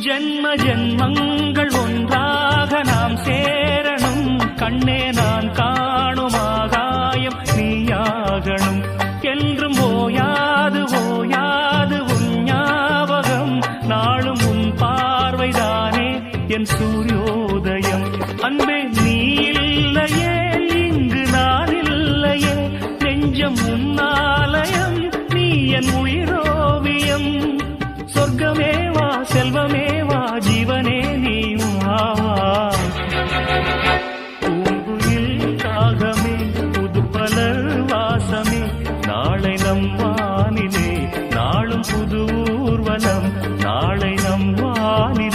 ஜென்ம ஜென்மங்கள் ஒன்றாக நாம் சேரணும். கண்ணே நான் காணும் ஆகாயம் நீயாகணும். என்றும் ஓயாது ஓயாது உன் ஞாபகம். நாளும் உன் பார்வைதானே என் சூரியோதயம். அன்பே நீ இல்லையே இங்கு நான் இல்லையே. நெஞ்சம் உன்னாலயம் நீ என் உயிரோவியம். சொர்க்கமேவா செல்வமேவா ஜீவனே நீ வா. பூங்குயில் காகமே புதுப்பலர் வாசமே. நாளை நம் வானிலே நாளும் புது ஊர்வலம். நாளை நம் வானிலே